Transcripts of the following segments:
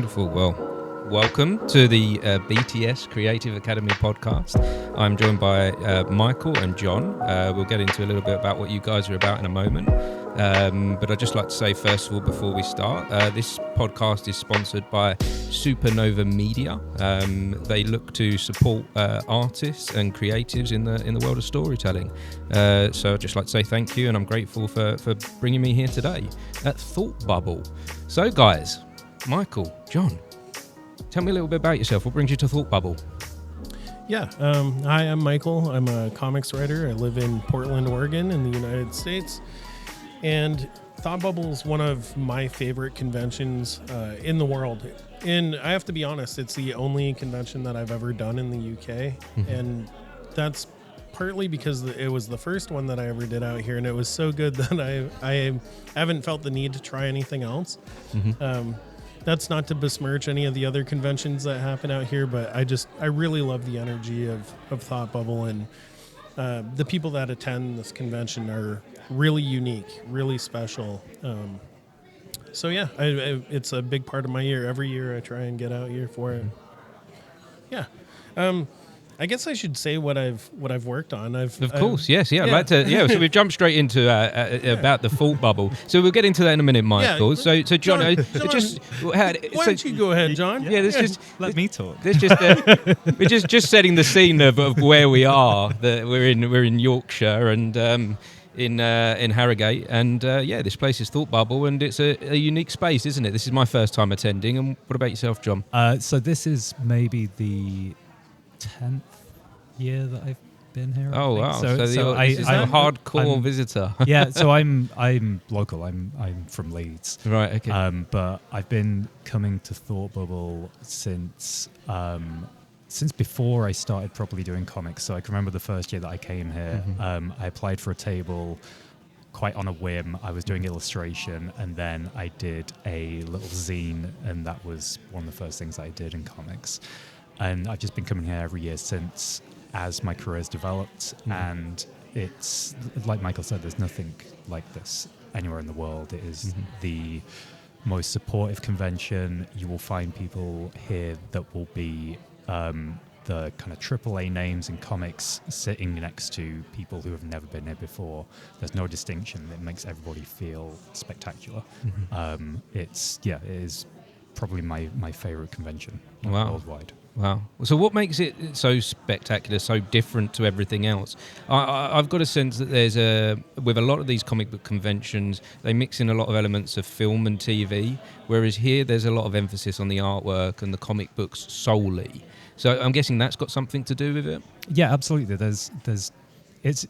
Beautiful. Well, welcome to the BTS Creative Academy podcast. I'm joined by Michael and John. We'll get into a little bit about what you guys are about in a moment. But I'd just like to say, first of all, before we start, this podcast is sponsored by Supernova Media. They look to support artists and creatives in the world of storytelling. So I'd just like to say thank you, and I'm grateful for bringing me here today at Thought Bubble. So guys, Michael, John, tell me a little bit about yourself. What brings you to Thought Bubble? Yeah, hi, I'm Michael. I'm a comics writer. I live in Portland, Oregon in the United States. And Thought Bubble is one of my favorite conventions in the world. And I have to be honest, it's the only convention that I've ever done in the UK. Mm-hmm. And that's partly because it was the first one that I ever did out here. And it was so good that I haven't felt the need to try anything else. Mm-hmm. That's not to besmirch any of the other conventions that happen out here, but I really love the energy of Thought Bubble, and the people that attend this convention are really unique, really special. So yeah, it's a big part of my year. Every year I try and get out here for it. Yeah. I guess I should say what I've worked on. Of course, yes, yeah. I'd like to. Yeah, so we've jumped straight into about the Thought Bubble. So we'll get into that in a minute, Michael. Yeah, so John, just why don't you go ahead, John? Yeah, just let me talk. We're just setting the scene of where we are. We're in Yorkshire and in Harrogate, and this place is Thought Bubble, and it's a unique space, isn't it? This is my first time attending. And what about yourself, John? So this is maybe the 10th year that I've been here. Oh wow! So I'm a hardcore visitor. Yeah, so I'm local. I'm from Leeds. Right. Okay. But I've been coming to Thought Bubble since before I started properly doing comics. So I can remember the first year that I came here. Mm-hmm. I applied for a table quite on a whim. I was doing illustration, and then I did a little zine, and that was one of the first things I did in comics. And I've just been coming here every year since, as my career's developed. And it's, like Michael said, there's nothing like this anywhere in the world. It is the most supportive convention. You will find people here that will be the kind of AAA names in comics sitting next to people who have never been here before. There's no distinction. It makes everybody feel spectacular. Mm-hmm. It is probably my favorite convention worldwide. Wow. So what makes it so spectacular, so different to everything else? I've got a sense that there's with a lot of these comic book conventions, they mix in a lot of elements of film and TV, whereas here there's a lot of emphasis on the artwork and the comic books solely. So I'm guessing that's got something to do with it? Yeah, absolutely. It's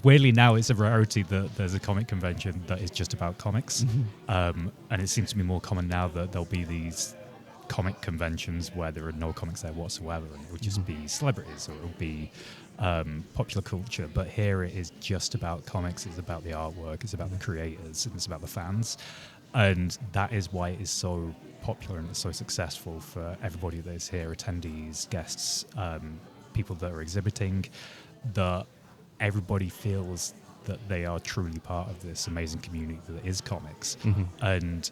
weirdly now it's a rarity that there's a comic convention that is just about comics. Mm-hmm. And it seems to be more common now that there'll be these comic conventions where there are no comics there whatsoever, and it would just be celebrities, or it would be popular culture. But here it is just about comics. It's about the artwork, it's about the creators, and it's about the fans. And that is why it is so popular and it's so successful for everybody that is here, attendees, guests, people that are exhibiting, that everybody feels that they are truly part of this amazing community that is comics. Mm-hmm. And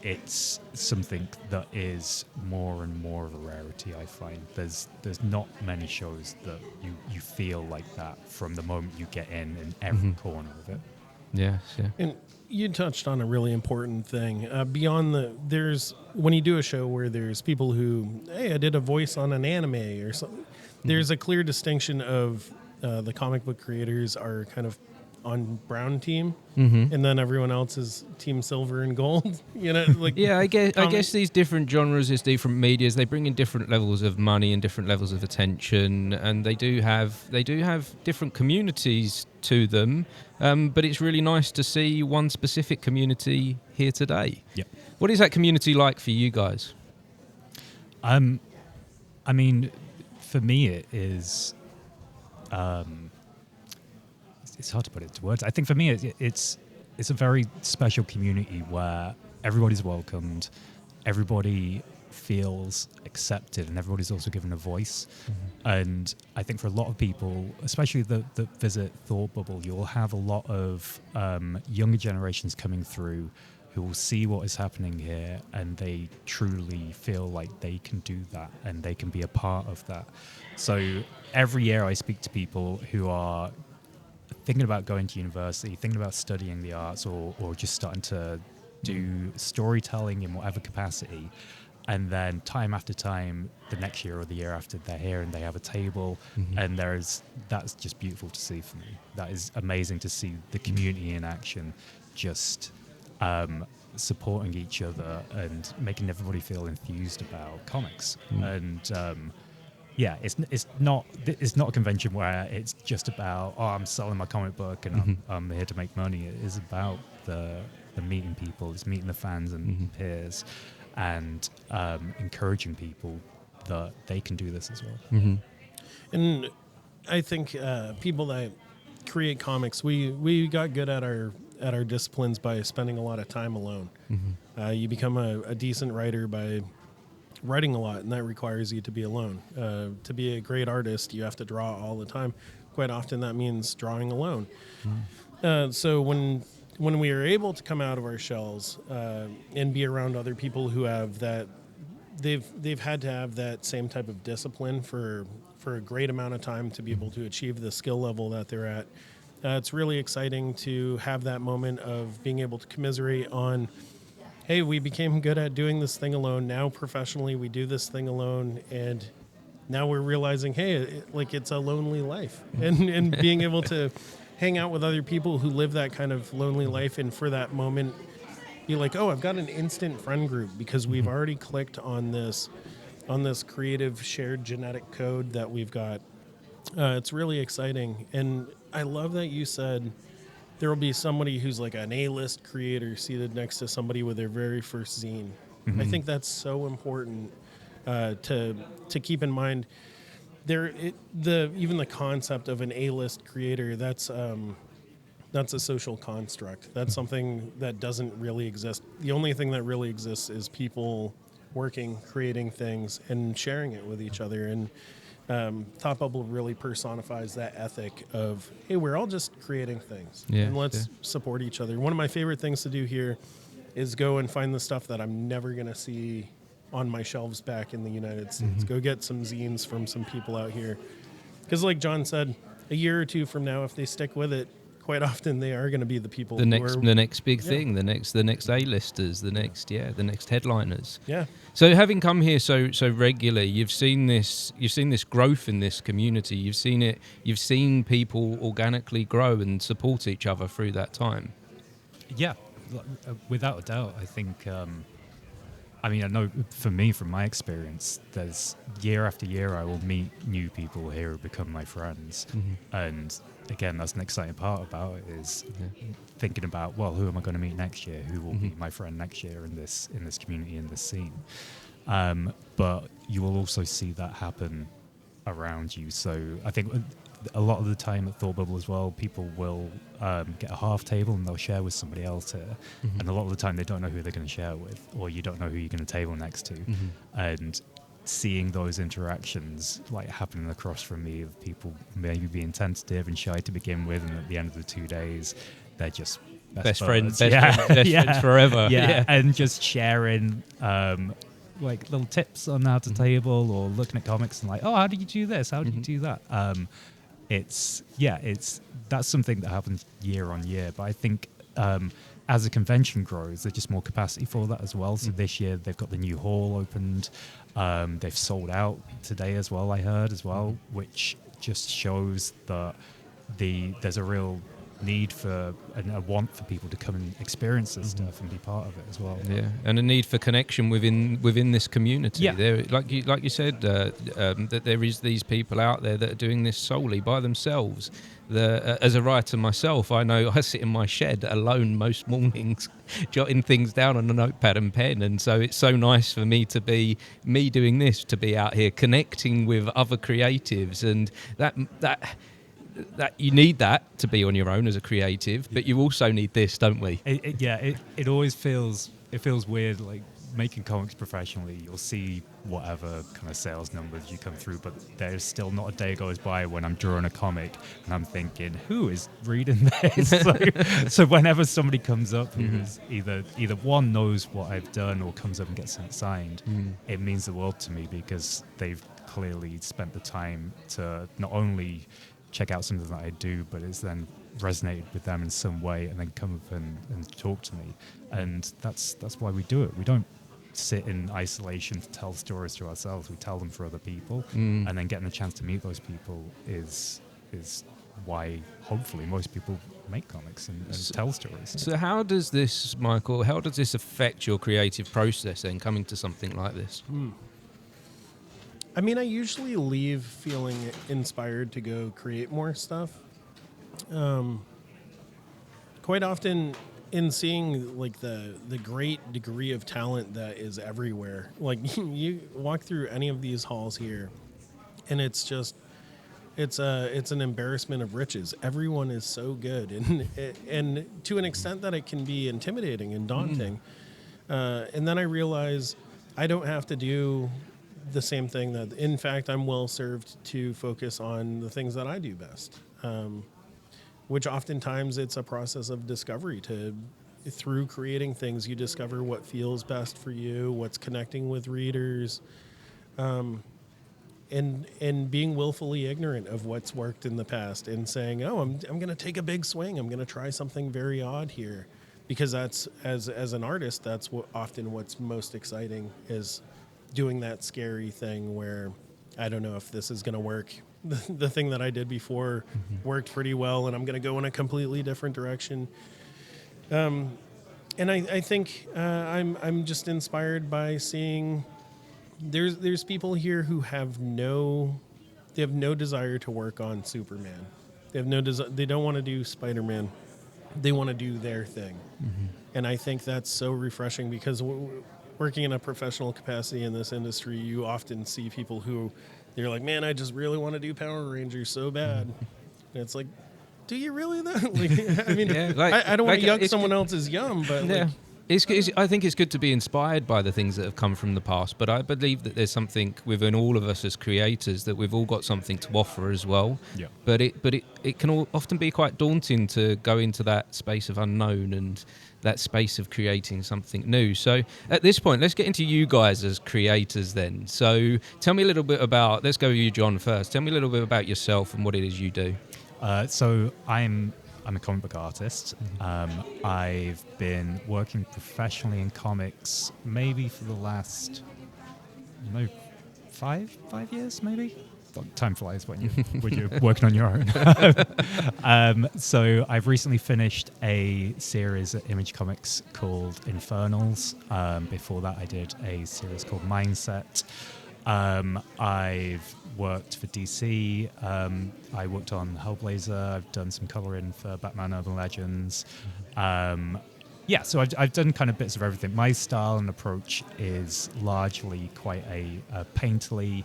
it's something that is more and more of a rarity, I find. There's not many shows that you feel like that from the moment you get in every corner of it. Yes, yeah. And you touched on a really important thing. Beyond there's when you do a show where there's people who, hey, I did a voice on an anime or something, there's a clear distinction of the comic book creators are kind of on brown team, and then everyone else is team silver and gold. I guess these different genres, these different medias, they bring in different levels of money and different levels of attention, and they do have different communities to them. But it's really nice to see one specific community here today. Yep. What is that community like for you guys? I mean, for me, it is. It's hard to put it into words. I think for me, it's a very special community where everybody's welcomed, everybody feels accepted, and everybody's also given a voice. Mm-hmm. And I think for a lot of people, especially that visit Thought Bubble, you'll have a lot of younger generations coming through who will see what is happening here, and they truly feel like they can do that and they can be a part of that. So every year I speak to people who are thinking about going to university, thinking about studying the arts, or just starting to do storytelling in whatever capacity. And then time after time, the next year or the year after, they're here and they have a table, and that's just beautiful to see for me. That is amazing to see the community in action, just supporting each other and making everybody feel enthused about comics. And it's not a convention where it's just about, oh, I'm selling my comic book and I'm here to make money. It is about the meeting people, it's meeting the fans and peers, and encouraging people that they can do this as well. And I think people that create comics, we got good at our disciplines by spending a lot of time alone. You become a decent writer by writing a lot, and that requires you to be alone. To be a great artist, you have to draw all the time. Quite often that means drawing alone. So when we are able to come out of our shells and be around other people who have that, they've had to have that same type of discipline for a great amount of time to be able to achieve the skill level that they're at. It's really exciting to have that moment of being able to commiserate on, hey, we became good at doing this thing alone. Now professionally we do this thing alone, and now we're realizing, hey, it's a lonely life. And being able to hang out with other people who live that kind of lonely life, and for that moment be like, oh, I've got an instant friend group because we've already clicked on this creative shared genetic code that we've got. It's really exciting. And I love that you said there will be somebody who's like an A-list creator seated next to somebody with their very first zine. I think that's so important to keep in mind. Even the concept of an A-list creator, that's a social construct. That's something that doesn't really exist. The only thing that really exists is people working, creating things, and sharing it with each other. And Thought Bubble really personifies that ethic of, hey, we're all just creating things, and let's support each other. One of my favorite things to do here is go and find the stuff that I'm never going to see on my shelves back in the United States. Go get some zines from some people out here. Because like John said, a year or two from now, if they stick with it, quite often they are going to be the people the next big thing, the next A-listers, the next headliners. Yeah. So having come here so regularly, you've seen this growth in this community. You've seen people organically grow and support each other through that time. Yeah, without a doubt. I think I know for me, from my experience, there's year after year I will meet new people here who become my friends. And again, that's an exciting part about it, is thinking about, well, who am I going to meet next year? Who will be my friend next year in this community, in this scene? But you will also see that happen around you. So I think a lot of the time at Thought Bubble as well, people will get a half table and they'll share with somebody else here. And a lot of the time they don't know who they're going to share with, or you don't know who you're going to table next to. And seeing those interactions happening across from me, of people maybe being tentative and shy to begin with, and at the end of the 2 days they're just best friends forever. And just sharing little tips on how to table, or looking at comics and oh, how did you do this, how did you do that? That's something that happens year on year. But I think as a convention grows, there's just more capacity for that as well. So this year they've got the new hall opened. They've sold out today as well, I heard as well, which just shows that there's a real need for and a want for people to come and experience this stuff and be part of it as well. Yeah, and a need for connection within this community. Yeah. There, like you said, that there is these people out there that are doing this solely by themselves. As a writer myself, I know I sit in my shed alone most mornings, jotting things down on a notepad and pen, and so it's so nice for me to be doing this, to be out here connecting with other creatives, and that you need that to be on your own as a creative, but you also need this, don't we? It always feels weird, making comics professionally, you'll see whatever kind of sales numbers you come through, but there's still not a day goes by when I'm drawing a comic and I'm thinking, who is reading this? So whenever somebody comes up who's either one knows what I've done or comes up and gets it signed, it means the world to me, because they've clearly spent the time to not only check out something that I do, but it's then resonated with them in some way and then come up and talk to me. And that's why we do it. We don't sit in isolation to tell stories to ourselves. We tell them for other people, and then getting a chance to meet those people is why hopefully most people make comics and tell stories. So how does this, Michael, how does this affect your creative process then, coming to something like this? I mean, I usually leave feeling inspired to go create more stuff. Quite often, in seeing like the great degree of talent that is everywhere, like you walk through any of these halls here, and it's an embarrassment of riches. Everyone is so good, and to an extent that it can be intimidating and daunting. And then I realize I don't have to do the same thing. That in fact I'm well served to focus on the things that I do best. Which oftentimes it's a process of discovery. Through creating things, you discover what feels best for you, what's connecting with readers, and being willfully ignorant of what's worked in the past and saying, "Oh, I'm going to take a big swing. I'm going to try something very odd here," because that's as an artist, that's often what's most exciting, is doing that scary thing where I don't know if this is going to work. The thing that I did before worked pretty well, and I'm going to go in a completely different direction. And I think I'm just inspired by seeing there's people here who have no desire to work on Superman. They have they don't want to do Spider-Man. They want to do their thing. And I think that's so refreshing, because working in a professional capacity in this industry, you often see people who you're like, man, I just really want to do Power Rangers so bad. And it's like, do you really though? Like, I mean, I don't want to yuck someone else's yum, but yeah. I think it's good to be inspired by the things that have come from the past, but I believe that there's something within all of us as creators that we've all got something to offer as well. Yeah. But it can often be quite daunting to go into that space of unknown and that space of creating something new. So at this point, let's get into you guys as creators then. So tell me a little bit about, let's go with you, John, first. Tell me a little bit about yourself and what it is you do. So I'm a comic book artist. I've been working professionally in comics maybe for the last, 5 years, maybe. Time flies when you're working on your own. So I've recently finished a series at Image Comics called Infernals. Before that, I did a series called Mindset. I've worked for DC. I worked on Hellblazer. I've done some coloring for Batman Urban Legends. So I've done kind of bits of everything. My style and approach is largely quite a painterly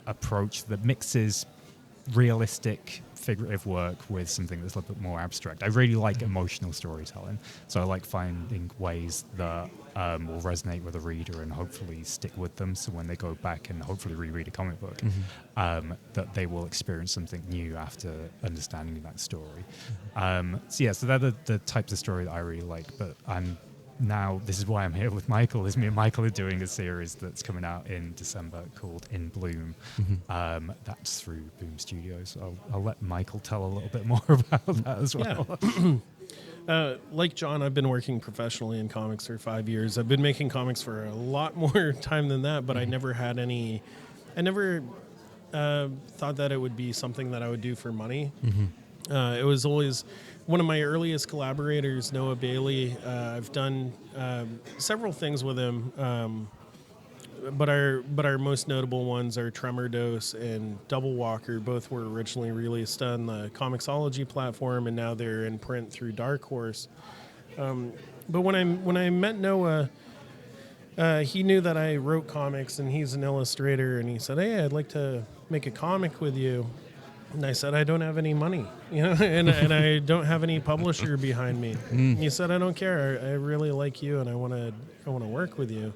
approach that mixes realistic figurative work with something that's a little bit more abstract. I really like emotional storytelling, so I like finding ways that will resonate with a reader and hopefully stick with them, so when they go back and hopefully reread a comic book, that they will experience something new after understanding that story. So they're the types of story that I really like, but now this is why I'm here with Michael, is me and Michael are doing a series that's coming out in December called In Bloom. That's through Boom Studios. I'll let Michael tell a little bit more about that as well. Yeah. Like John, I've been working professionally in comics for 5 years. I've been making comics for a lot more time than that, but I never thought that it would be something that I would do for money. It was always one of my earliest collaborators, Noah Bailey. I've done several things with him, but our most notable ones are Tremor Dose and Double Walker. Both were originally released on the Comixology platform, and now they're in print through Dark Horse. But when I met Noah, he knew that I wrote comics, and he's an illustrator, and he said, "Hey, I'd like to make a comic with you." And I said, I don't have any money, and I don't have any publisher behind me. And he said, I don't care. I really like you, and I want to work with you.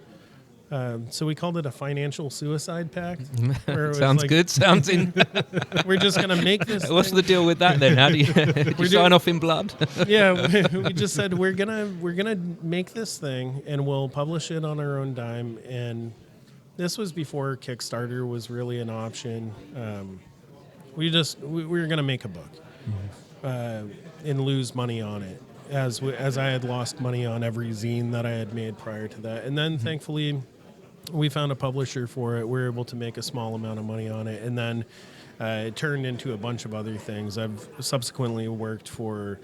So we called it a financial suicide pact. Where it was Sounds like, good. Sounds in. We're just gonna make this. What's the deal with that then? How do you, do you sign off in blood? Yeah, we just said we're gonna make this thing, and we'll publish it on our own dime. And this was before Kickstarter was really an option. We were gonna make a book and lose money on it, as I had lost money on every zine that I had made prior to that. And then thankfully, we found a publisher for it. We were able to make a small amount of money on it, and then it turned into a bunch of other things. I've subsequently worked for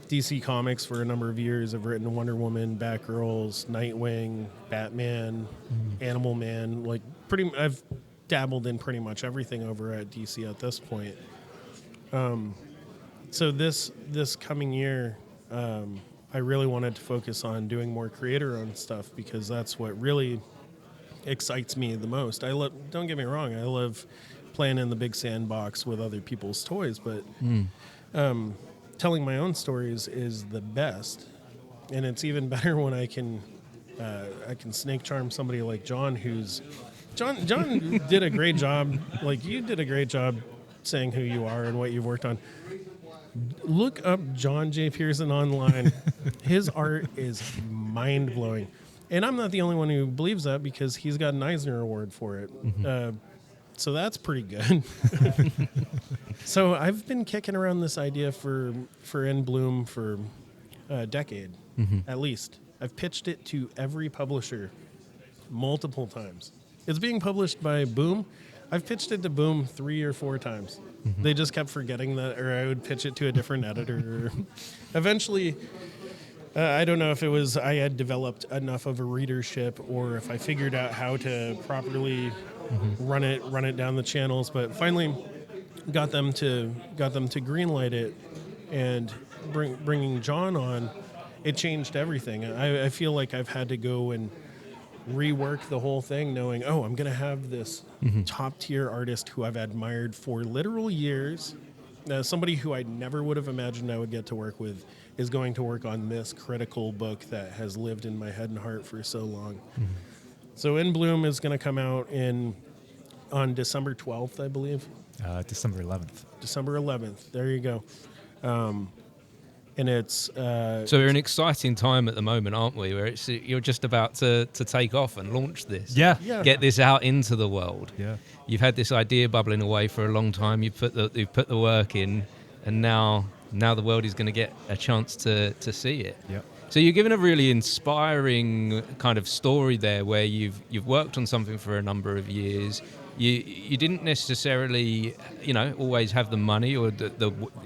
DC Comics for a number of years. I've written Wonder Woman, Batgirls, Nightwing, Batman, Animal Man. I've dabbled in pretty much everything over at DC at this point. So this coming year, I really wanted to focus on doing more creator-owned stuff, because that's what really excites me the most. Don't get me wrong, I love playing in the big sandbox with other people's toys, but telling my own stories is the best, and it's even better when I can snake charm somebody like John, John did a great job. Like, you did a great job saying who you are and what you've worked on. Look up John J. Pearson online. His art is mind-blowing. And I'm not the only one who believes that, because he's got an Eisner Award for it. So that's pretty good. So I've been kicking around this idea for In Bloom for a decade, at least. I've pitched it to every publisher multiple times. It's being published by Boom. I've pitched it to Boom 3 or 4 times. They just kept forgetting that, or I would pitch it to a different editor. Eventually, I don't know if it was I had developed enough of a readership, or if I figured out how to properly run it down the channels, but finally got them to greenlight it, and bringing John on, it changed everything. I feel like I've had to go and rework the whole thing, knowing, I'm going to have this top tier artist who I've admired for literal years. Somebody who I never would have imagined I would get to work with is going to work on this critical book that has lived in my head and heart for so long. So In Bloom is going to come out on December 12th, I believe. December 11th. December 11th. There you go. And it's so we're in an exciting time at the moment, aren't we? Where you're just about to take off and launch this. Yeah. Get this out into the world. Yeah. You've had this idea bubbling away for a long time. You've put the work in, and now the world is going to get a chance to see it. Yeah. So you're given a really inspiring kind of story there, where you've worked on something for a number of years. You didn't necessarily, always have the money, or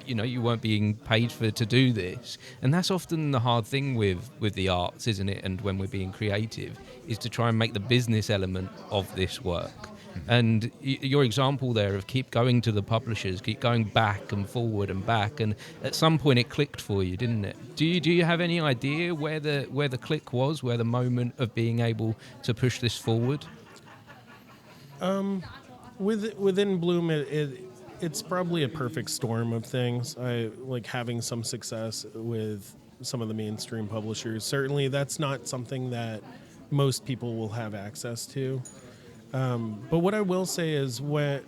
you weren't being paid to do this, and that's often the hard thing with the arts, isn't it? And when we're being creative, is to try and make the business element of this work. And your example there of keep going to the publishers, keep going back and forward and back, and at some point it clicked for you, didn't it? Do you have any idea where the click was, where the moment of being able to push this forward? Within Bloom, it's probably a perfect storm of things. I like having some success with some of the mainstream publishers. Certainly, that's not something that most people will have access to. But what I will say is,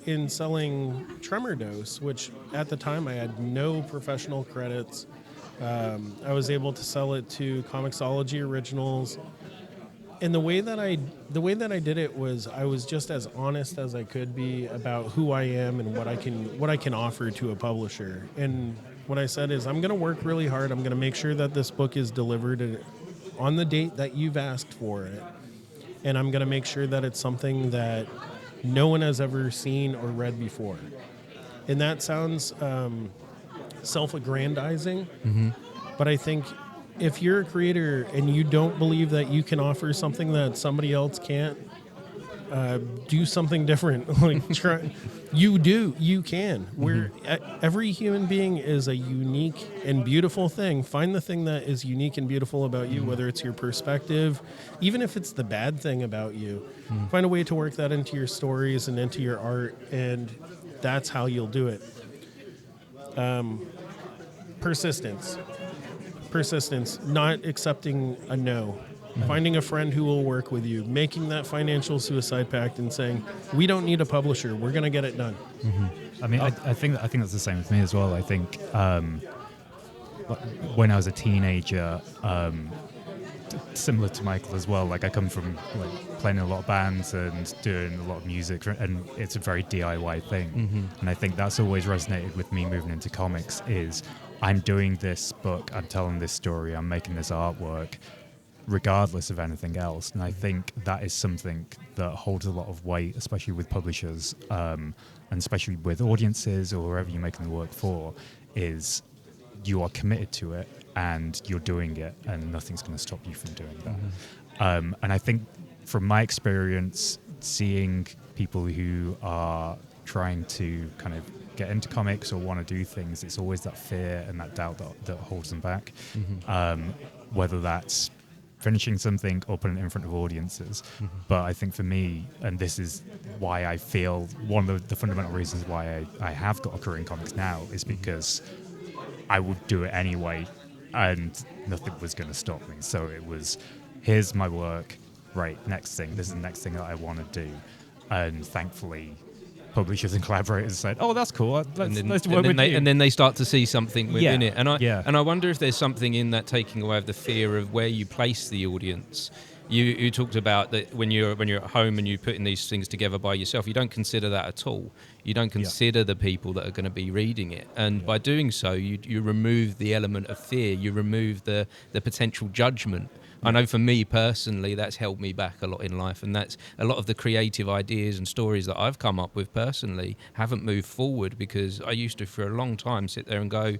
in selling Tremor Dose, which at the time I had no professional credits, I was able to sell it to Comixology Originals. And the way that I did it was, I was just as honest as I could be about who I am and what I can offer to a publisher. And what I said is, I'm going to work really hard. I'm going to make sure that this book is delivered on the date that you've asked for it. And I'm going to make sure that it's something that no one has ever seen or read before. And that sounds self-aggrandizing, but I think if you're a creator and you don't believe that you can offer something that somebody else can't, do something different. Like, try. You can. Every human being is a unique and beautiful thing. Find the thing that is unique and beautiful about you, whether it's your perspective, even if it's the bad thing about you. Find a way to work that into your stories and into your art, and that's how you'll do it. Persistence, not accepting a no, finding a friend who will work with you, making that financial suicide pact and saying, we don't need a publisher, we're going to get it done. I mean, I think that's the same with me as well. I think when I was a teenager, similar to Michael as well, like I come from like playing in a lot of bands and doing a lot of music, and it's a very DIY thing. And I think that's always resonated with me moving into comics is I'm doing this book, I'm telling this story, I'm making this artwork regardless of anything else. And I think that is something that holds a lot of weight, especially with publishers, and especially with audiences or whoever you're making the work for, is you are committed to it and you're doing it, and nothing's going to stop you from doing that. And I think from my experience, seeing people who are trying to kind of get into comics or want to do things, it's always that fear and that doubt that holds them back. Whether that's finishing something or putting it in front of audiences. But I think for me, and this is why I feel one of the fundamental reasons why I have got a career in comics now is because I would do it anyway and nothing was going to stop me. So it was, here's my work, right, next thing, this is the next thing that I want to do. And thankfully, publishers and collaborators said, "Oh, that's cool. Let's work with you." And then they start to see something within it. And I wonder if there's something in that taking away of the fear of where you place the audience. You talked about that when you're at home and you're putting these things together by yourself, you don't consider that at all. You don't consider the people that are going to be reading it. And by doing so, you remove the element of fear. You remove the potential judgment. I know for me personally, that's held me back a lot in life, and that's a lot of the creative ideas and stories that I've come up with personally haven't moved forward because I used to, for a long time, sit there and go,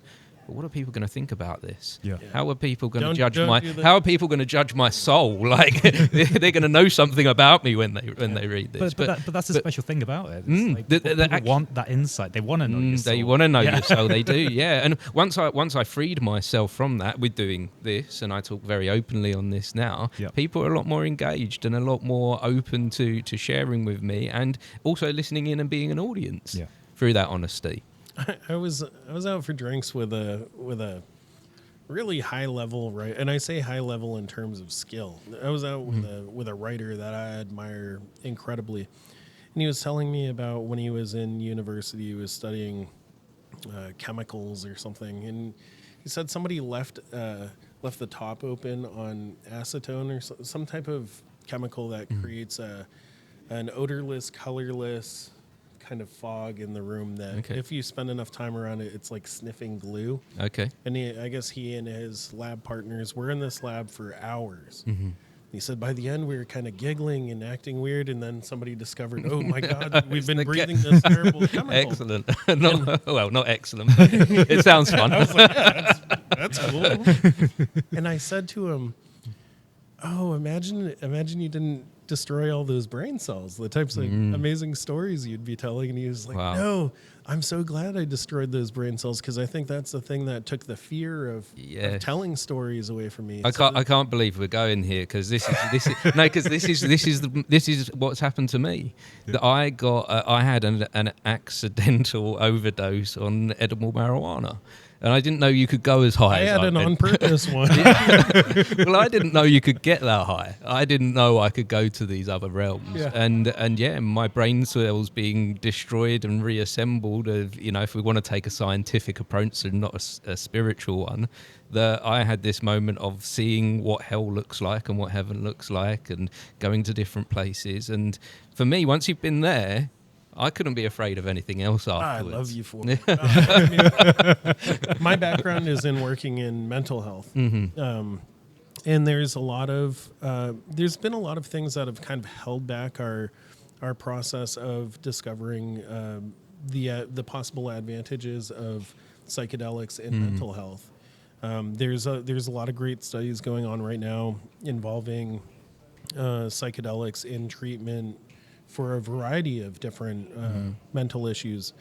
well, what are people going to think about this? How are people going to judge How are people going to judge my soul? Like they're going to know something about me when they read this. But that's the special thing about it. People want that insight. They want to know your soul. They want to know your soul. They do, yeah. And once I freed myself from that with doing this, and I talk very openly on this now, people are a lot more engaged and a lot more open to sharing with me, and also listening in and being an audience through that honesty. I was out for drinks with a really high level, right? And I say high level in terms of skill. I was out with a writer that I admire incredibly, and he was telling me about when he was in university, he was studying chemicals or something, and he said somebody left the top open on acetone or some type of chemical that creates an odorless, colorless kind of fog in the room that if you spend enough time around it, it's like sniffing glue. And I guess he and his lab partners were in this lab for hours. He said by the end we were kind of giggling and acting weird, and then somebody discovered, oh my God, we've been breathing this terrible chemical. Excellent. Not excellent, but it sounds fun. I was like, that's cool. And I said to him, oh, imagine you didn't destroy all those brain cells, the types of amazing stories you'd be telling. And he was like, no, I'm so glad I destroyed those brain cells, because I think that's the thing that took the fear of telling stories away from me. I can't believe we're going here, because this is what's happened to me. That I had an accidental overdose on edible marijuana. And I didn't know you could go as high as I had an on-purpose one. Well, I didn't know you could get that high. I didn't know I could go to these other realms. And my brain cells being destroyed and reassembled, if we want to take a scientific approach and not a spiritual one, that I had this moment of seeing what hell looks like and what heaven looks like and going to different places. And for me, once you've been there, I couldn't be afraid of anything else afterwards. I love you for it. My background is in working in mental health. And there's there's been a lot of things that have kind of held back our process of discovering the possible advantages of psychedelics in mental health. There's a lot of great studies going on right now involving psychedelics in treatment for a variety of different mental issues.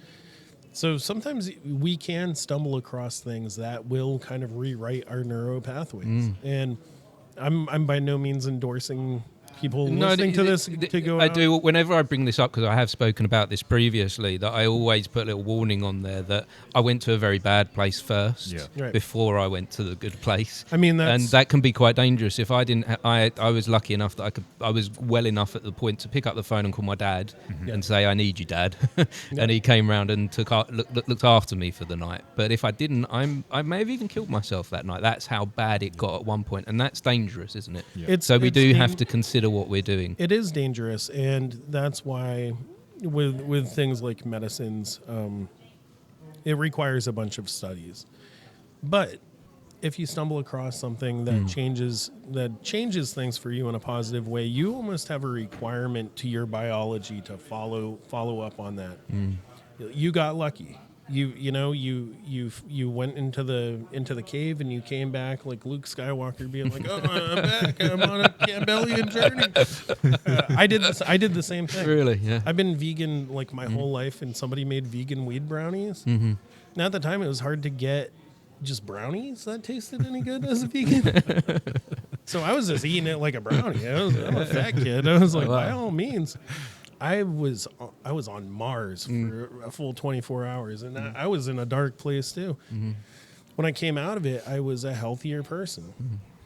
So sometimes we can stumble across things that will kind of rewrite our neuro pathways. And I'm by no means endorsing people listening to this to go I out? do. Whenever I bring this up, because I have spoken about this previously, that I always put a little warning on there that I went to a very bad place first Right. before I went to the good place. I mean, and that can be quite dangerous. If I didn't, I was lucky enough that I was well enough at the point to pick up the phone and call my dad and say, "I need you, Dad," and he came round and looked after me for the night. But if I didn't, I may have even killed myself that night. That's how bad it got at one point, and that's dangerous, isn't it? Yeah. So we do have to consider what we're doing. It is dangerous, and that's why with things like medicines, it requires a bunch of studies. But if you stumble across something that changes things for you in a positive way, you almost have a requirement to your biology to follow up on that. You got lucky. You went into the cave and you came back like Luke Skywalker, being like, "Oh, I'm back. I'm on a Campbellian journey." I did the same thing. Really? Yeah. I've been vegan like my whole life, and somebody made vegan weed brownies. And at the time, it was hard to get just brownies that tasted any good as a vegan. So I was just eating it like a brownie. I'm a fat kid. I was like, by all means. I was on Mars for a full 24 hours, and I was in a dark place too. When I came out of it, I was a healthier person.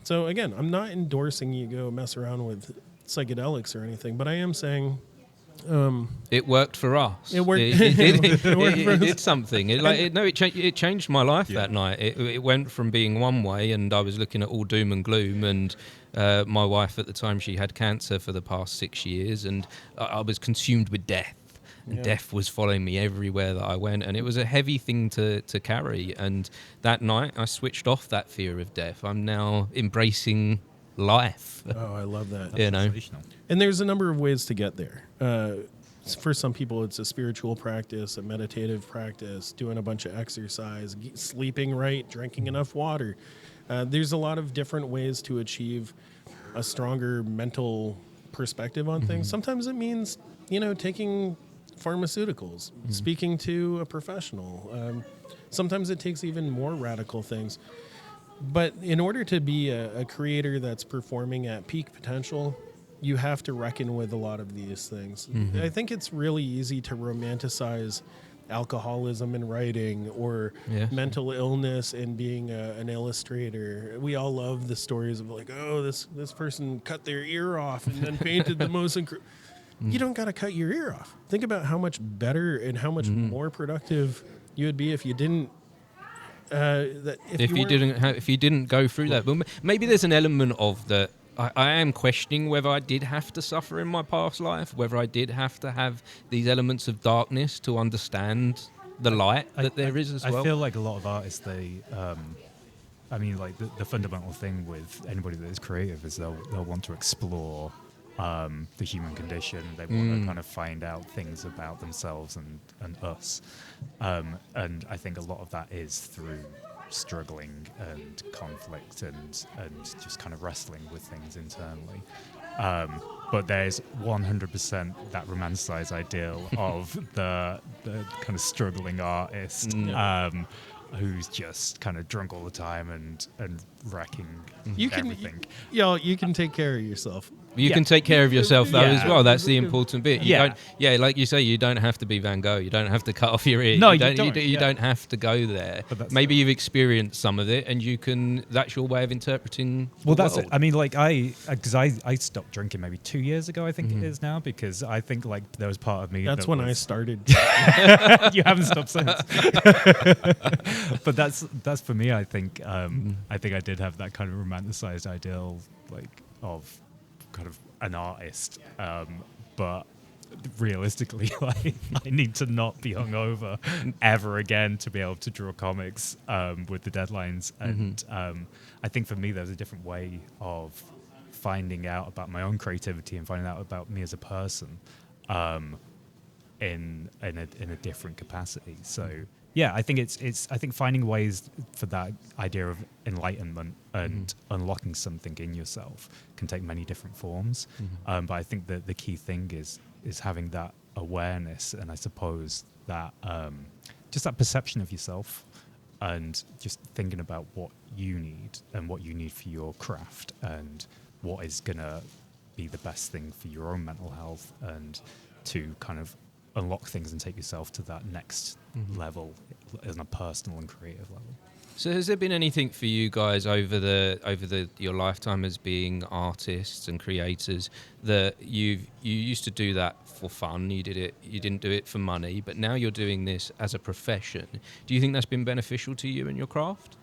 So again, I'm not endorsing you go mess around with psychedelics or anything, but I am saying it worked for us. It worked. It did something. It changed my life that night. It went from being one way, and I was looking at all doom and gloom. And my wife at the time, she had cancer for the past 6 years, and I was consumed with death. And death was following me everywhere that I went, and it was a heavy thing to carry. And that night, I switched off that fear of death. I'm now embracing life. Oh, I love that. You know, and there's a number of ways to get there. For some people, it's a spiritual practice, a meditative practice, doing a bunch of exercise, sleeping right, drinking enough water. There's a lot of different ways to achieve a stronger mental perspective on things. Sometimes it means, taking pharmaceuticals, speaking to a professional. Sometimes it takes even more radical things. But in order to be a creator that's performing at peak potential, you have to reckon with a lot of these things. I think it's really easy to romanticize alcoholism in writing or mental illness and being an illustrator. We all love the stories of like, oh, this person cut their ear off and then painted the most You don't got to cut your ear off. Think about how much better and how much more productive you would be if you didn't if you didn't go through that. But maybe there's an element of that. I am questioning whether I did have to suffer in my past life, whether I did have to have these elements of darkness to understand the light that there is as well. I feel like a lot of artists, the fundamental thing with anybody that is creative is they'll want to explore the human condition. They want to kind of find out things about themselves and us. And I think a lot of that is through struggling and conflict and just kind of wrestling with things internally. But there's 100% that romanticized ideal of the kind of struggling artist who's just kind of drunk all the time and wrecking everything. You can take care of yourself. You can take care of yourself though as well. That's the important bit. Like you say, you don't have to be Van Gogh. You don't have to cut off your ear. No, you don't have to go there. Maybe you've experienced some of it, and that's your way of interpreting. Well, that's it. I mean, like I stopped drinking maybe 2 years ago. I think it is now, because I think like there was part of me. That's when I started. You haven't stopped since. But that's for me. I think I did have that kind of romanticized ideal, like of kind of an artist, but realistically, like I need to not be hungover ever again to be able to draw comics with the deadlines. And I think for me, there's a different way of finding out about my own creativity and finding out about me as a person in a different capacity. So yeah, I think I think finding ways for that idea of enlightenment and unlocking something in yourself can take many different forms. But I think that the key thing is having that awareness, and I suppose that just that perception of yourself, and just thinking about what you need and what you need for your craft, and what is gonna be the best thing for your own mental health and to kind of unlock things and take yourself to that next level on a personal and creative level. So has there been anything for you guys over your lifetime as being artists and creators that you used to do that for fun, you didn't do it for money, but now you're doing this as a profession? Do you think that's been beneficial to you and your craft?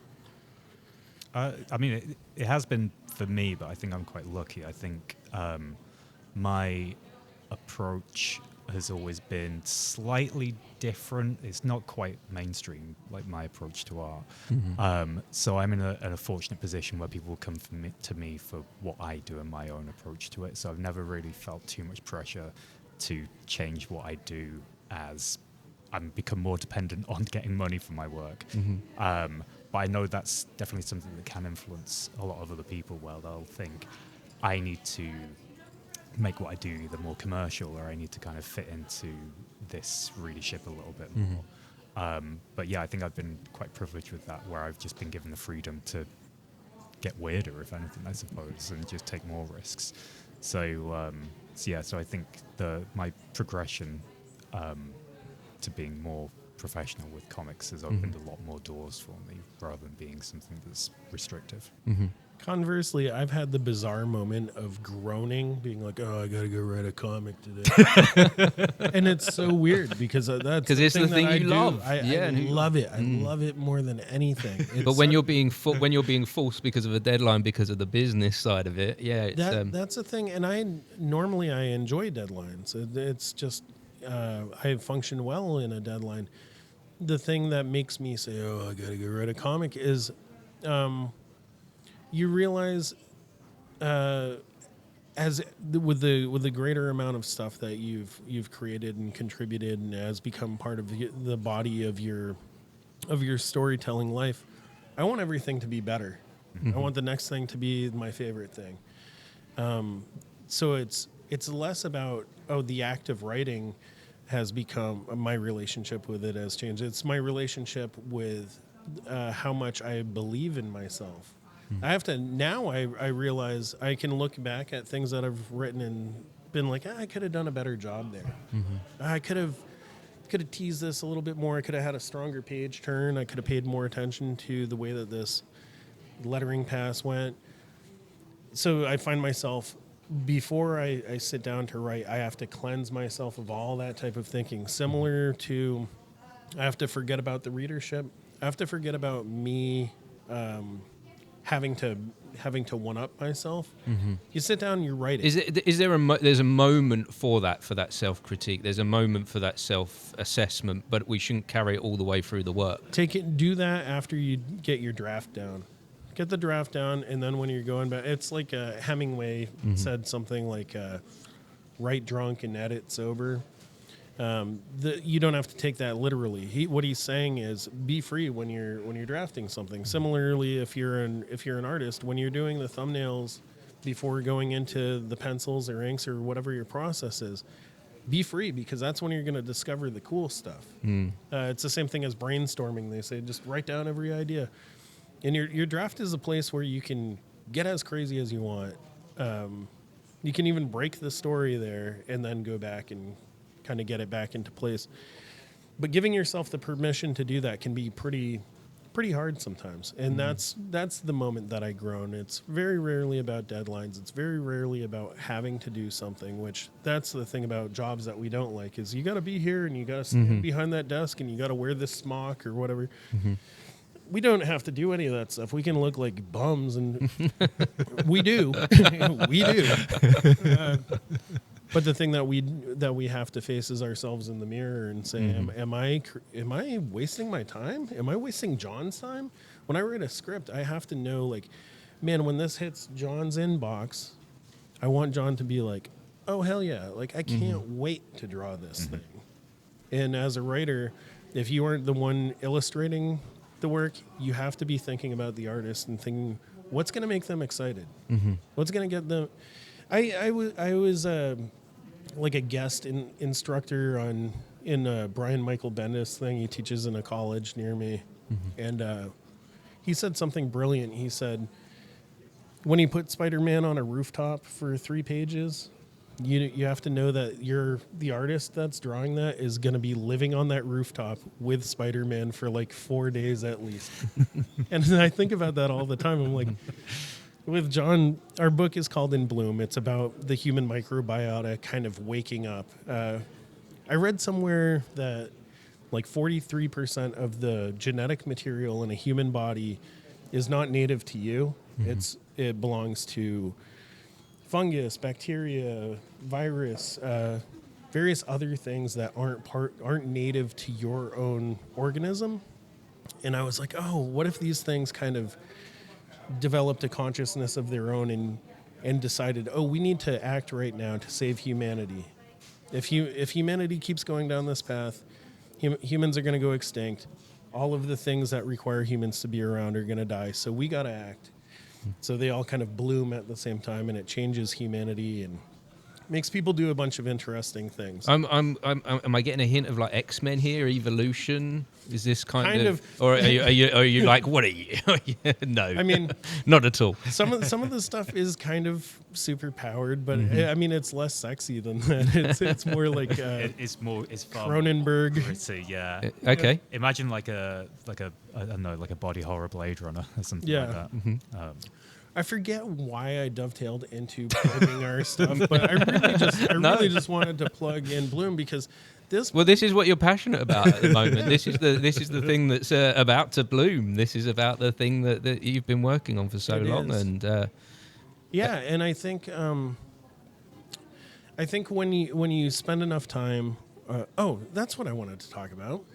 I mean, it has been for me, but I think I'm quite lucky. I think my approach has always been slightly different. It's not quite mainstream, like my approach to art. So I'm in a fortunate position where people come to me for what I do and my own approach to it. So I've never really felt too much pressure to change what I do as I'm become more dependent on getting money for my work. But I know that's definitely something that can influence a lot of other people where they'll think, I need to make what I do either more commercial or I need to kind of fit into this readership a little bit more. But yeah, I think I've been quite privileged with that, where I've just been given the freedom to get weirder, if anything, I suppose, and just take more risks. So I think my progression to being more professional with comics has opened a lot more doors for me rather than being something that's restrictive. Conversely, I've had the bizarre moment of groaning, being like, "Oh, I gotta go write a comic today," and it's so weird because that's it's the thing you love. I love it. I love it more than anything. But when you're being forced because of a deadline, because of the business side of it, that's the thing. And I enjoy deadlines. It's just I function well in a deadline. The thing that makes me say, "Oh, I gotta go write a comic," is you realize, with the greater amount of stuff that you've created and contributed and has become part of the body of your storytelling life, I want everything to be better. I want the next thing to be my favorite thing. So it's less about the act of writing has become my relationship with it has changed. It's my relationship with how much I believe in myself. I have to now. I realize I can look back at things that I've written and been like, I could have done a better job there. I could have teased this a little bit more. I could have had a stronger page turn. I could have paid more attention to the way that this lettering pass went. So I find myself, before I sit down to write, I have to cleanse myself of all that type of thinking. Similar to, I have to forget about the readership. I have to forget about me. Having to one up myself. You sit down and you write it. Is there there's a moment for that self-critique? There's a moment for that self-assessment, but we shouldn't carry it all the way through the work. Do that after you get your draft down. Get the draft down, and then when you're going back, it's like Hemingway said something like, "Write drunk and edit sober." You don't have to take that literally. What he's saying is be free when you're drafting something. Similarly, if you're an artist, when you're doing the thumbnails before going into the pencils or inks or whatever your process is, be free, because that's when you're going to discover the cool stuff. It's the same thing as brainstorming. They say just write down every idea, and your draft is a place where you can get as crazy as you want. You can even break the story there and then go back and kind of get it back into place. But giving yourself the permission to do that can be pretty hard sometimes. And that's the moment that I grown. It's very rarely about deadlines. It's very rarely about having to do something, which that's the thing about jobs that we don't like, is you got to be here and you got to stand behind that desk and you got to wear this smock or whatever. We don't have to do any of that stuff. We can look like bums, and we do. We do. But the thing that we have to face is ourselves in the mirror and say, am I wasting my time? Am I wasting John's time? When I write a script, I have to know, like, man, when this hits John's inbox, I want John to be like, oh, hell yeah. Like, I can't wait to draw this thing. And as a writer, if you aren't the one illustrating the work, you have to be thinking about the artist and thinking, what's going to make them excited? What's going to get them... I was like a guest instructor in Brian Michael Bendis thing. He teaches in a college near me. And he said something brilliant. He said, when he put Spider-Man on a rooftop for 3 pages, you have to know that the artist that's drawing that is going to be living on that rooftop with Spider-Man for like 4 days at least. And I think about that all the time. I'm like, with John, our book is called In Bloom. It's about the human microbiota kind of waking up. I read somewhere that like 43% of the genetic material in a human body is not native to you. It belongs to fungus, bacteria, virus, various other things that aren't native to your own organism. And I was like, oh, what if these things kind of developed a consciousness of their own and decided, oh, we need to act right now to save humanity. If humanity keeps going down this path, humans are going to go extinct. All of the things that require humans to be around are going to die. So we got to act. So they all kind of bloom at the same time, and it changes humanity and makes people do a bunch of interesting things. Am I getting a hint of like X-Men here, evolution? Is this kind of, or are you like, what are you? No, I mean, not at all. Some of the stuff is kind of super powered, but I mean, it's less sexy than that. It's more like it's far Cronenberg. More gritty, yeah. Okay. Imagine like a I don't know, like a body horror Blade Runner or something like that. I forget why I dovetailed into plugging our stuff, but I really just wanted to plug In Bloom because this is what you're passionate about at the moment. This is the thing that's about to bloom. This is about the thing that you've been working on for so long, and and I think when you spend enough time, that's what I wanted to talk about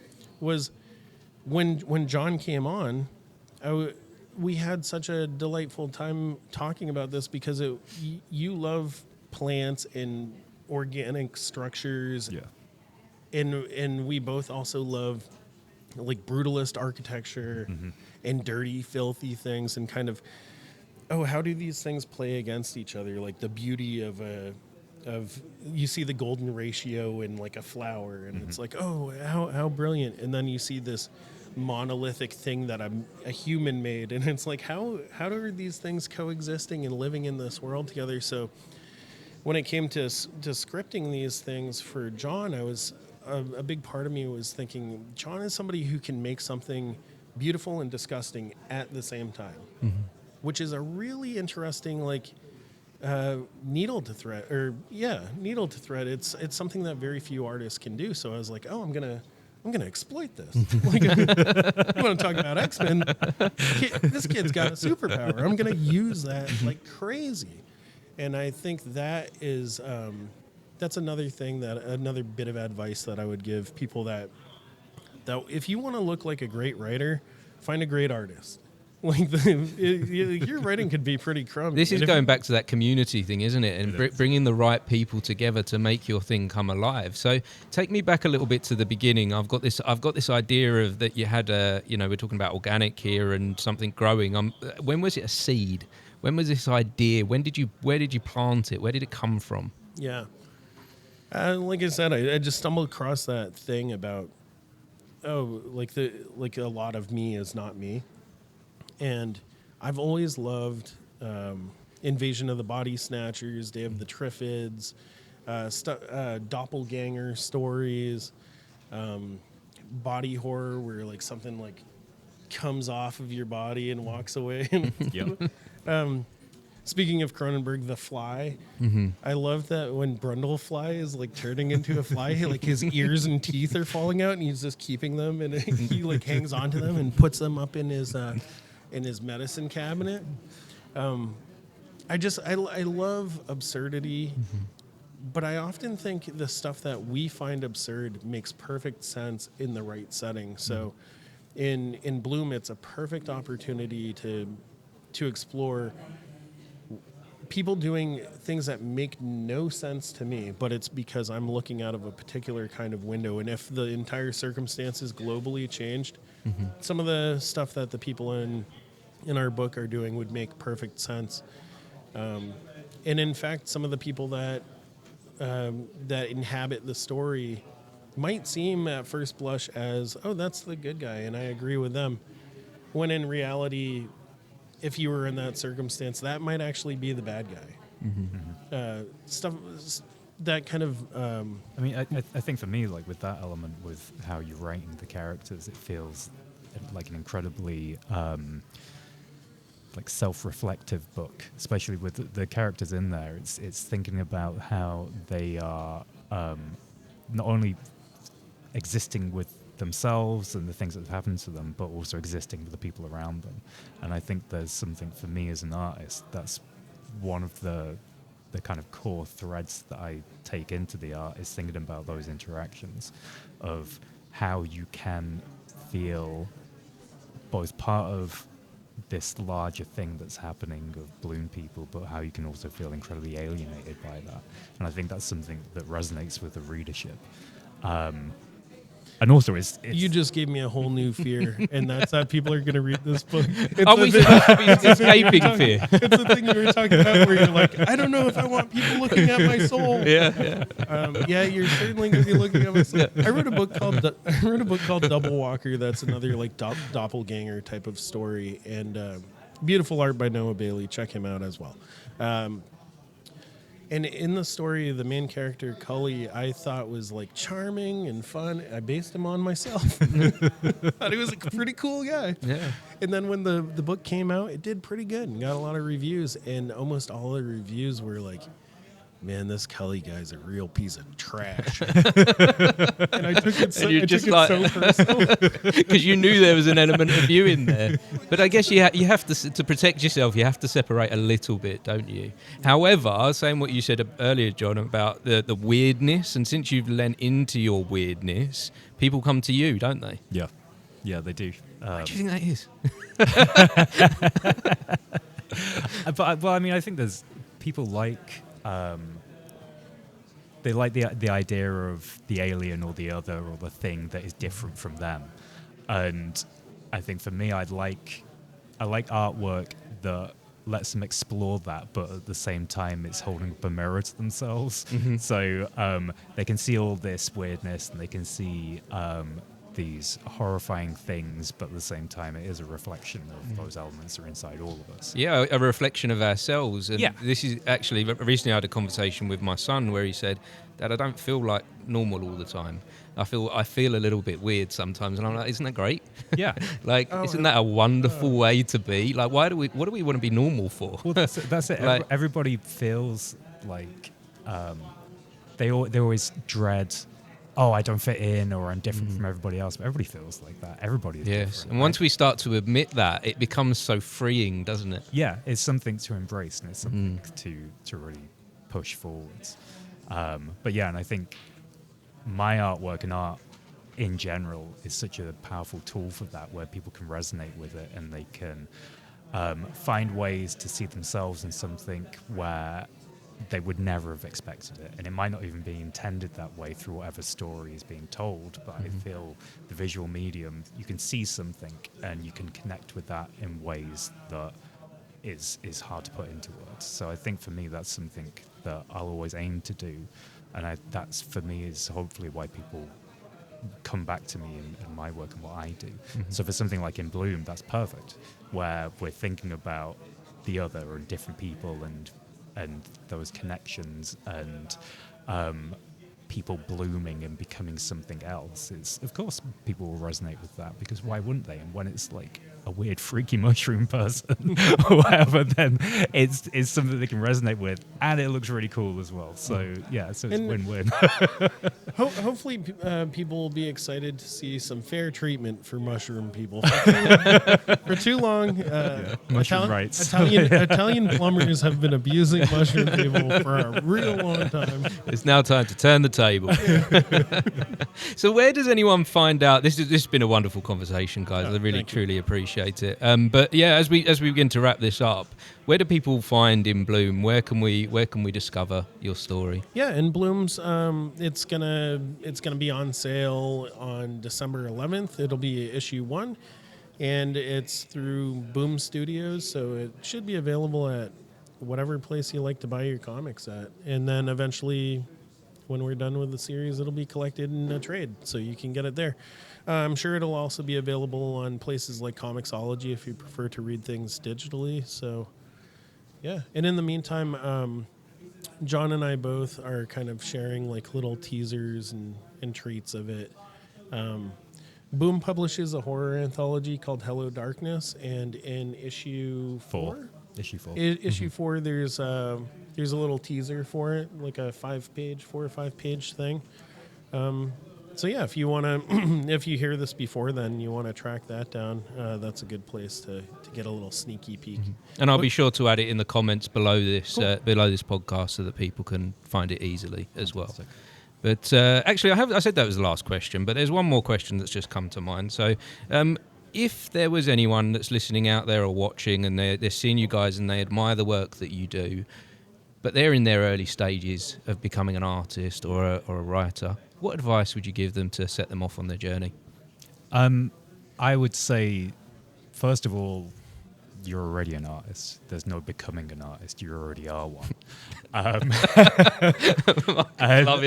was when John came on, we had such a delightful time talking about this because you love plants and organic structures. Yeah. And we both also love like brutalist architecture and dirty, filthy things and kind of, how do these things play against each other? Like the beauty of you see the golden ratio in like a flower and it's like, how brilliant. And then you see this monolithic thing that a human made, and it's like how are these things coexisting and living in this world together? So when it came to scripting these things for John, I was a big part of me was thinking John is somebody who can make something beautiful and disgusting at the same time, which is a really interesting needle to thread. It's something that very few artists can do. So I was like, I'm gonna exploit this. You want to talk about X-Men? This kid's got a superpower. I'm going to use that like crazy. And I think that is that's another bit of advice that I would give people that if you want to look like a great writer, find a great artist. Like your writing could be pretty crummy. This is going back to that community thing, isn't it? And bringing the right people together to make your thing come alive. So take me back a little bit to the beginning. I've got this idea of that you had we're talking about organic here and something growing. When was it a seed? When was this idea? Where did you plant it? Where did it come from? Yeah. Like I said, I just stumbled across that thing about a lot of me is not me. And I've always loved Invasion of the Body Snatchers, Day of the Triffids, doppelganger stories, body horror where like something like comes off of your body and walks away. Yep. Speaking of Cronenberg, The Fly, I love that when Brundlefly is like turning into a fly, like his ears and teeth are falling out and he's just keeping them and he like hangs onto them and puts them up in his medicine cabinet. I love absurdity, but I often think the stuff that we find absurd makes perfect sense in the right setting. So in Bloom, it's a perfect opportunity to explore people doing things that make no sense to me, but it's because I'm looking out of a particular kind of window. And if the entire circumstances globally changed, some of the stuff that the people in our book are doing would make perfect sense. And in fact, some of the people that inhabit the story might seem at first blush as, that's the good guy, and I agree with them. When in reality, if you were in that circumstance, that might actually be the bad guy. Stuff that kind of. I mean, I think for me, like with that element, with how you're writing the characters, it feels like an incredibly like self-reflective book, especially with the characters in there. It's thinking about how they are not only existing with themselves and the things that have happened to them, but also existing with the people around them. And I think there's something for me as an artist that's one of the kind of core threads that I take into the art, is thinking about those interactions of how you can feel both part of this larger thing that's happening of Bloom people, but how you can also feel incredibly alienated by that. And I think that's something that resonates with the readership. And also, it's you just gave me a whole new fear, and that's how people are going to read this book. Are we supposed to be escaping fear? It's the thing you were talking about, where you're like, I don't know if I want people looking at my soul. Yeah. Yeah, you're certainly going to be looking at my soul. I wrote a book called Double Walker. That's another like doppelganger type of story, and beautiful art by Noah Bailey. Check him out as well. And in the story, the main character, Cully, I thought was like charming and fun. I based him on myself. Thought he was a pretty cool guy. Yeah. And then when the book came out, it did pretty good and got a lot of reviews. And almost all the reviews were like, man, this Cully guy's a real piece of trash. And I took it so personal. Because you knew there was an element of you in there. But I guess you have to protect yourself, you have to separate a little bit, don't you? However, saying what you said earlier, John, about the weirdness, and since you've lent into your weirdness, people come to you, don't they? Yeah, they do. What do you think that is? But I mean, I think there's people like. They like the idea of the alien or the other or the thing that is different from them, and I think for me, I like artwork that lets them explore that, but at the same time, it's holding up a mirror to themselves. Mm-hmm. So they can see all this weirdness, and they can see these horrifying things, but at the same time, it is a reflection of those elements that are inside all of us. Yeah, a reflection of ourselves. And yeah. This is actually, recently I had a conversation with my son where he said, Dad, I don't feel like normal all the time. I feel a little bit weird sometimes. And I'm like, isn't that great? Yeah. Isn't that a wonderful way to be? Like, what do we want to be normal for? Well, that's it. Like, everybody feels like they always dread, oh, I don't fit in, or I'm different from everybody else. But everybody feels like that. Everybody is different. And once we start to admit that, it becomes so freeing, doesn't it? Yeah, it's something to embrace, and it's something to really push forwards. But yeah, and I think my artwork and art in general is such a powerful tool for that, where people can resonate with it, and they can find ways to see themselves in something where they would never have expected it, and it might not even be intended that way through whatever story is being told, but I feel the visual medium, you can see something and you can connect with that in ways that is hard to put into words. So I think for me, that's something that I'll always aim to do, and that's for me is hopefully why people come back to me in my work and what I do. So for something like In Bloom, that's perfect, where we're thinking about the other and different people and those connections and people blooming and becoming something else. Is, of course, people will resonate with that, because why wouldn't they? And when it's like a weird freaky mushroom person or whatever, then it's something they can resonate with, and it looks really cool as well. So yeah, so it's win-win. Hopefully people will be excited to see some fair treatment for mushroom people. For too long, mushroom rights. Italian plumbers have been abusing mushroom people for a real long time. It's now time to turn the table. So where does anyone find out? This has been a wonderful conversation, guys. I really truly appreciate it. But yeah, as we begin to wrap this up, where do people find In Bloom? Where can we discover your story? Yeah, In Bloom's it's gonna be on sale on December 11th. It'll be issue 1, and it's through Boom Studios, so it should be available at whatever place you like to buy your comics at. And then eventually when we're done with the series, it'll be collected in a trade, so you can get it there. I'm sure it'll also be available on places like Comixology if you prefer to read things digitally. So, yeah. And in the meantime, John and I both are kind of sharing like little teasers and treats of it. Boom publishes a horror anthology called Hello Darkness, and in issue 4, issue 4, there's a little teaser for it, like a 4 or 5 page thing. So yeah, if you want to, if you hear this before then, you want to track that down, that's a good place to get a little sneaky peek. And I'll be sure to add it in the comments below this podcast so that people can find it easily as well. But actually, I said that was the last question, but there's one more question that's just come to mind. So if there was anyone that's listening out there or watching and they're seeing you guys and they admire the work that you do, but they're in their early stages of becoming an artist or a writer, what advice would you give them to set them off on their journey? I would say, first of all, you're already an artist. There's no becoming an artist. You already are one. Loving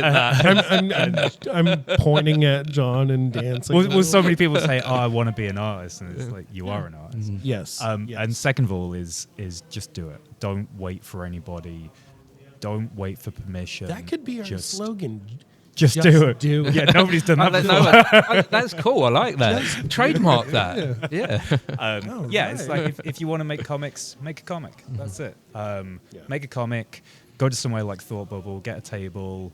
that. I'm pointing at John and dancing. Well, so many people say, "Oh, I want to be an artist," and it's like you are an artist. Yes. And second of all, is just do it. Don't wait for anybody. Don't wait for permission. That could be our slogan. Just do it. Yeah, nobody's done that before. That's cool. I like that. Trademark that. Yeah. It's like if you want to make comics, make a comic. That's it. Make a comic. Go to somewhere like Thought Bubble. Get a table.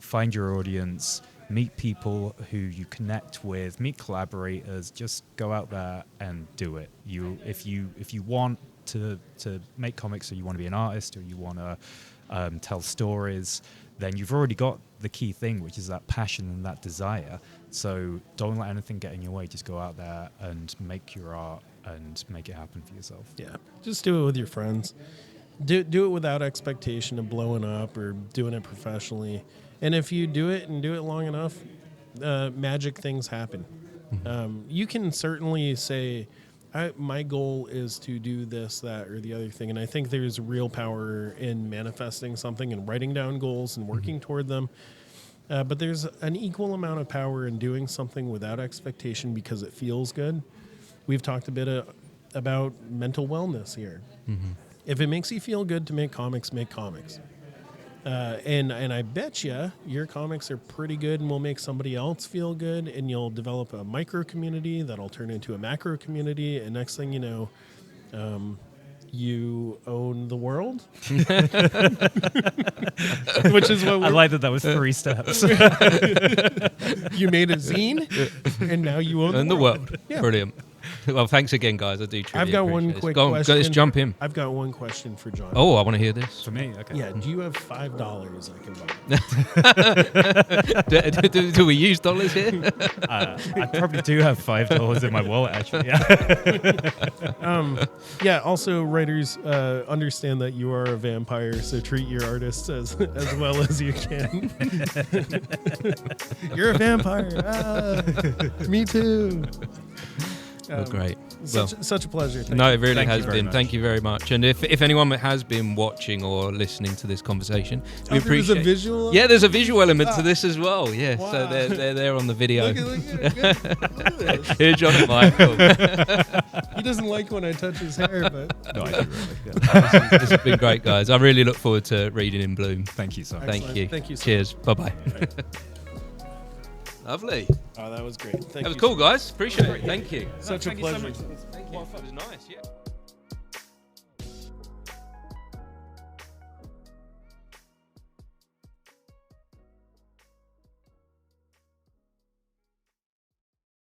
Find your audience. Meet people who you connect with. Meet collaborators. Just go out there and do it. If you want to make comics, or you want to be an artist, or you want to tell stories, then you've already got the key thing, which is that passion and that desire. So don't let anything get in your way. Just go out there and make your art and make it happen for yourself. Yeah. Just do it with your friends. Do it without expectation of blowing up or doing it professionally. And if you do it and do it long enough, magic things happen. You can certainly say, my goal is to do this, that, or the other thing. And I think there's real power in manifesting something and writing down goals and working toward them. But there's an equal amount of power in doing something without expectation because it feels good. We've talked a bit about mental wellness here. If it makes you feel good to make comics, make comics. And I bet you your comics are pretty good and will make somebody else feel good, and you'll develop a micro community that'll turn into a macro community, and next thing you know, you own the world. Which is what I like that was 3 steps. You made a zine, and now you own the world. Yeah. Brilliant. Well, thanks again, guys. I do truly I've got one quick question. Let's jump in. I've got one question for John. Oh, I want to hear this. For me? Okay. Yeah, do you have $5 I can borrow? do we use dollars here? I probably do have $5 in my wallet, actually. Yeah. Also, writers, understand that you are a vampire, so treat your artists as well as you can. You're a vampire. Me too. Well, great. Such a pleasure. It really has been. Thank you very much. And if anyone has been watching or listening to this conversation, we appreciate. There's a visual. Yeah, there's a visual element to this as well. Yeah, wow. So they're there on the video. Look at this. Here's John and Michael. He doesn't like when I touch his hair, but no, I do really. Yeah. This has been great, guys. I really look forward to reading in Bloom. Thank you so much. Thank you. Thank you. Cheers. Bye-bye. Lovely. Oh, that was great. That was cool, guys. Appreciate it. Thank you. Such a pleasure. Thank you. It was nice. Yeah.